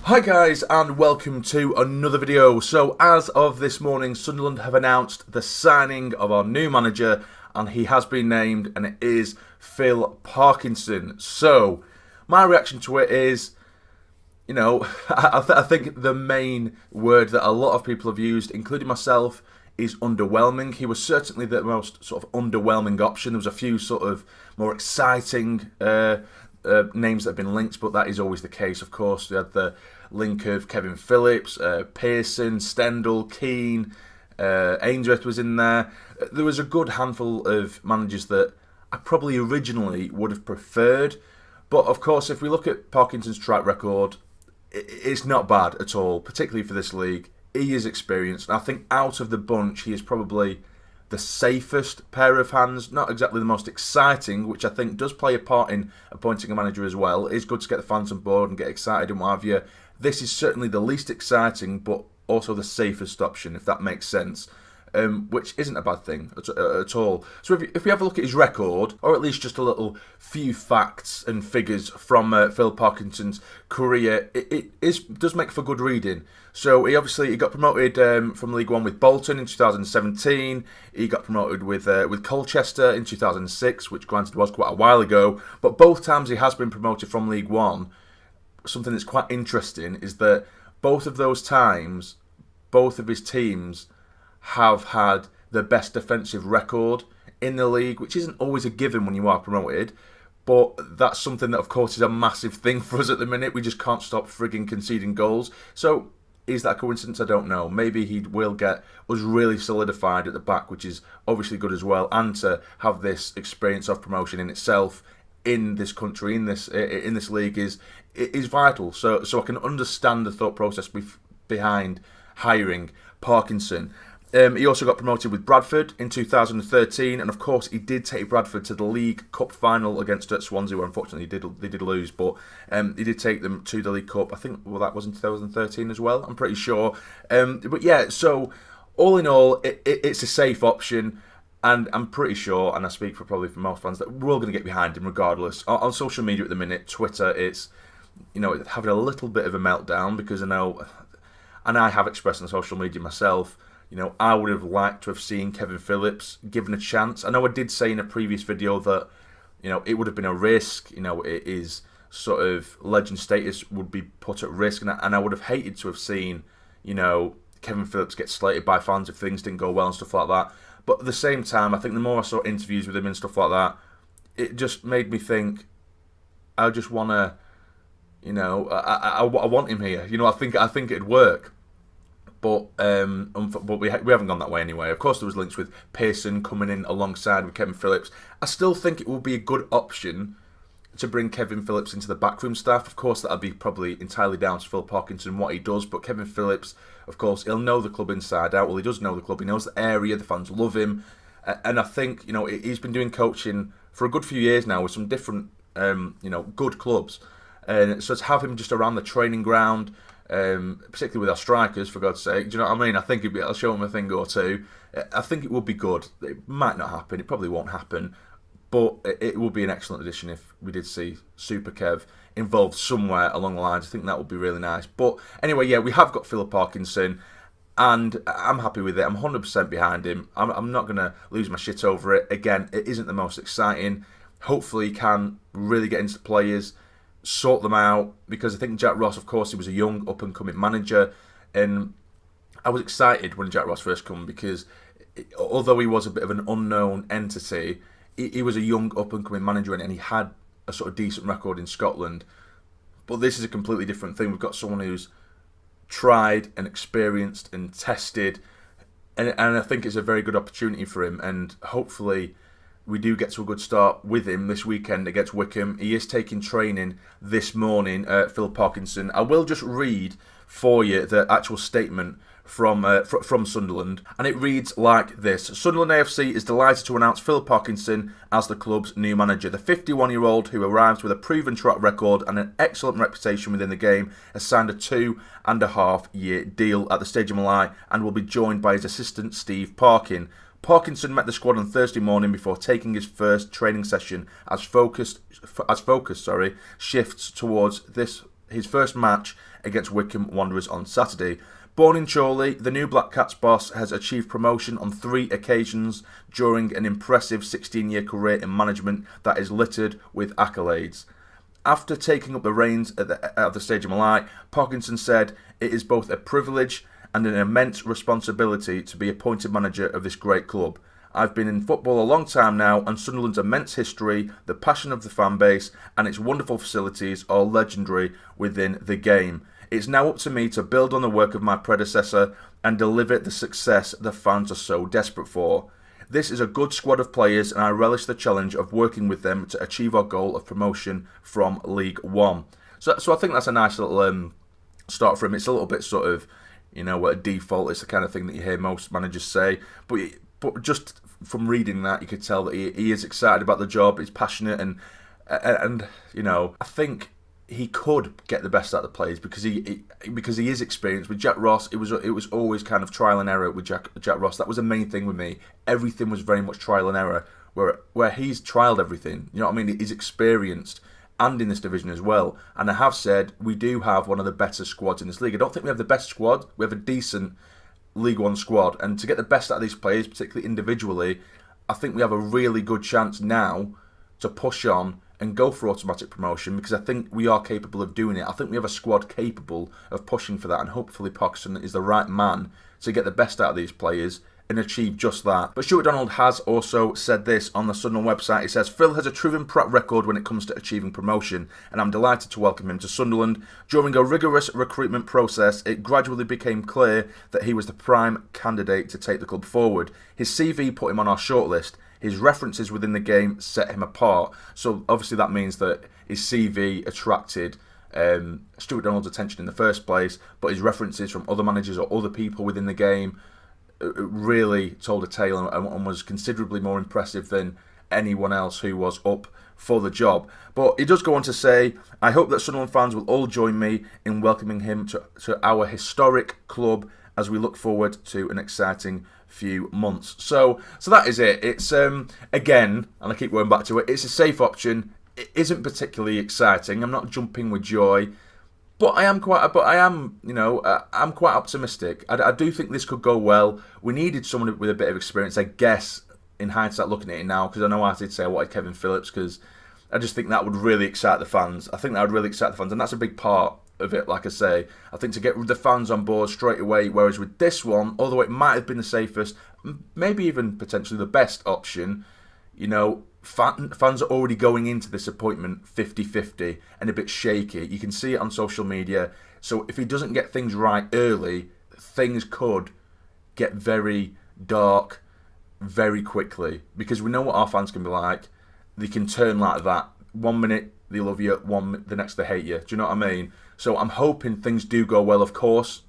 Hi guys and welcome to another video. So as of this morning, Sunderland have announced the signing of our new manager and he has been named and it is Phil Parkinson. So my reaction to it is, I think the main word that a lot of people have used, including myself, is underwhelming. He was certainly the most sort of underwhelming option. There was a few sort of more exciting names that have been linked, but that is always the case, of course. We had the link of Kevin Phillips, Pearson, Stendhal, Keane, Ainsworth was in there. There was a good handful of managers that I probably originally would have preferred, but of course, if we look at Parkinson's track record, it's not bad at all, particularly for this league. He is experienced, and I think out of the bunch, he is probably the safest pair of hands. Not exactly the most exciting, which I think does play a part in appointing a manager as well. It is good to get the fans on board and get excited and what have you. This is certainly the least exciting, but also the safest option, if that makes sense. Which isn't a bad thing at all. So if we have a look at his record, or at least just a little few facts and figures from Phil Parkinson's career, it does make for good reading. So he got promoted from League One with Bolton in 2017. He got promoted with Colchester in 2006, which granted was quite a while ago. But both times he has been promoted from League One. Something that's quite interesting is that both of those times, both of his teams have had the best defensive record in the league, which isn't always a given when you are promoted, but that's something that of course is a massive thing for us at the minute. We just can't stop frigging conceding goals. So is that a coincidence? I don't know. Maybe he will get us really solidified at the back, which is obviously good as well, and to have this experience of promotion in itself in this country, in this league is vital. So I can understand the thought process behind hiring Parkinson. He also got promoted with Bradford in 2013, and of course he did take Bradford to the League Cup final against Swansea, where unfortunately they did lose, but he did take them to the League Cup. I think that was in 2013 as well, I'm pretty sure. But yeah, so all in all, it's a safe option, and I'm pretty sure, and I speak for most fans, that we're all going to get behind him regardless. On social media at the minute, Twitter, it's having a little bit of a meltdown, because I know, and I have expressed on social media myself, I would have liked to have seen Kevin Phillips given a chance. I know I did say in a previous video that, it would have been a risk. His sort of legend status would be put at risk. And I would have hated to have seen, Kevin Phillips get slated by fans if things didn't go well and stuff like that. But at the same time, I think the more I saw interviews with him and stuff like that, it just made me think, I just want to, I want him here. I think it'd work. But we haven't gone that way anyway. Of course, there was links with Pearson coming in alongside with Kevin Phillips. I still think it will be a good option to bring Kevin Phillips into the backroom staff. Of course, that'll be probably entirely down to Phil Parkinson, what he does. But Kevin Phillips, of course, he'll know the club inside out. Well, he does know the club. He knows the area. The fans love him. And I think, he's been doing coaching for a good few years now with some different, good clubs. And so to have him just around the training ground, particularly with our strikers, for God's sake, do you know what I mean? I think I'll show him a thing or two. I think it would be good. It might not happen. It probably won't happen. But it would be an excellent addition if we did see Super Kev involved somewhere along the lines. I think that would be really nice. But anyway, yeah, we have got Phil Parkinson, and I'm happy with it. I'm 100% behind him. I'm not going to lose my shit over it. Again, it isn't the most exciting. Hopefully he can really get into the players, sort them out, because I think Jack Ross, of course, he was a young up-and-coming manager, and I was excited when Jack Ross first came, because although he was a bit of an unknown entity, he was a young up-and-coming manager, and he had a sort of decent record in Scotland. But this is a completely different thing. We've got someone who's tried and experienced and tested, and I think it's a very good opportunity for him, and hopefully we do get to a good start with him this weekend against Wycombe. He is taking training this morning, Phil Parkinson. I will just read for you the actual statement from Sunderland, and it reads like this. Sunderland AFC is delighted to announce Phil Parkinson as the club's new manager. The 51-year-old, who arrives with a proven track record and an excellent reputation within the game, has signed a 2.5-year deal at the Stadium Ally and will be joined by his assistant Steve Parkin. Parkinson met the squad on Thursday morning before taking his first training session as focus shifts towards this his first match against Wycombe Wanderers on Saturday. Born in Chorley, the new Black Cats boss has achieved promotion on 3 occasions during an impressive 16-year career in management that is littered with accolades. After taking up the reins at the Stadium of Light, Parkinson said, "It is both a privilege and an immense responsibility to be appointed manager of this great club. I've been in football a long time now, and Sunderland's immense history, the passion of the fan base, and its wonderful facilities are legendary within the game. It's now up to me to build on the work of my predecessor and deliver the success the fans are so desperate for. This is a good squad of players, and I relish the challenge of working with them to achieve our goal of promotion from League One." So I think that's a nice little start for him. It's a little bit sort of, a default. It's the kind of thing that you hear most managers say. But just from reading that, you could tell that he is excited about the job. He's passionate, and I think he could get the best out of the players because he is experienced. With Jack Ross, it was always kind of trial and error with Jack Ross. That was the main thing with me. Everything was very much trial and error. Where he's trialed everything. You know what I mean? He's experienced, and in this division as well. And I have said we do have one of the better squads in this league. I don't think we have the best squad. We have a decent League One squad, and to get the best out of these players, particularly individually, I think we have a really good chance now to push on and go for automatic promotion, because I think we are capable of doing it. I think we have a squad capable of pushing for that, and hopefully Parkinson is the right man to get the best out of these players and achieve just that. But Stuart Donald has also said this on the Sunderland website. He says, "Phil has a proven track record when it comes to achieving promotion, and I'm delighted to welcome him to Sunderland. During a rigorous recruitment process, it gradually became clear that he was the prime candidate to take the club forward. His CV put him on our shortlist. His references within the game set him apart." So obviously that means that his CV attracted Stuart Donald's attention in the first place, but his references from other managers or other people within the game really told a tale and was considerably more impressive than anyone else who was up for the job. But he does go on to say, "I hope that Sunderland fans will all join me in welcoming him to our historic club as we look forward to an exciting few months." So that is it. It's again, and I keep going back to it, it's a safe option. It isn't particularly exciting. I'm not jumping with joy. But I'm quite optimistic. I do think this could go well. We needed someone with a bit of experience, I guess, in hindsight, looking at it now, because I know I did say I wanted Kevin Phillips, because I just think that would really excite the fans. And that's a big part of it, like I say. I think to get the fans on board straight away, whereas with this one, although it might have been the safest, maybe even potentially the best option, fans are already going into this appointment 50-50 and a bit shaky. You can see it on social media. So if he doesn't get things right early, things could get very dark very quickly, because we know what our fans can be like. They can turn like that. 1 minute they love you, the next they hate you. Do you know what I mean? So I'm hoping things do go well, of course,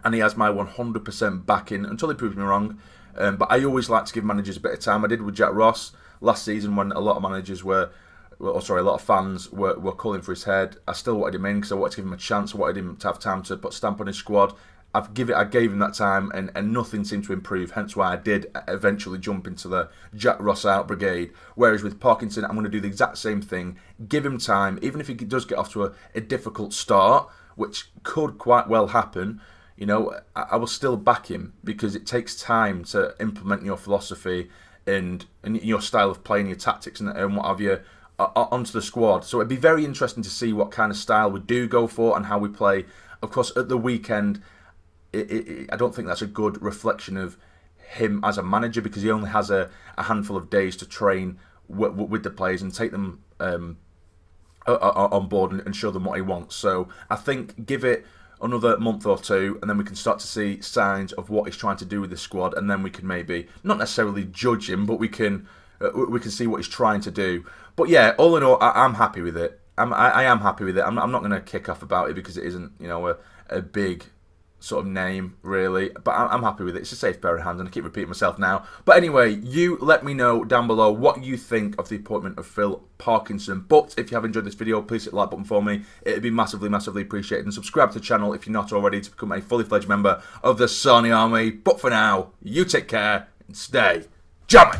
and he has my 100% backing until he proves me wrong. But I always like to give managers a bit of time. I did with Jack Ross last season when a lot of fans were calling for his head. I still wanted him in because I wanted to give him a chance. I wanted him to have time to put a stamp on his squad. I gave him that time, and nothing seemed to improve. Hence why I did eventually jump into the Jack Ross out brigade. Whereas with Parkinson, I'm going to do the exact same thing. Give him time, even if he does get off to a difficult start, which could quite well happen. I will still back him, because it takes time to implement your philosophy and your style of play and your tactics and what have you onto the squad. So it'd be very interesting to see what kind of style we do go for and how we play. Of course, at the weekend, I don't think that's a good reflection of him as a manager, because he only has a handful of days to train with the players and take them on board and show them what he wants. So I think give it another month or two, and then we can start to see signs of what he's trying to do with the squad, and then we can maybe not necessarily judge him, but we can see what he's trying to do. But yeah, all in all, I'm happy with it. I am happy with it. I'm not going to kick off about it because it isn't a big sort of name really, but I'm happy with it. It's a safe pair of hands, and I keep repeating myself now. But anyway, you let me know down below what you think of the appointment of Phil Parkinson. But if you have enjoyed this video, please hit the like button for me. It'd be massively appreciated, and subscribe to the channel if you're not already to become a fully fledged member of the Sassy Army. But for now, you take care and stay jammy.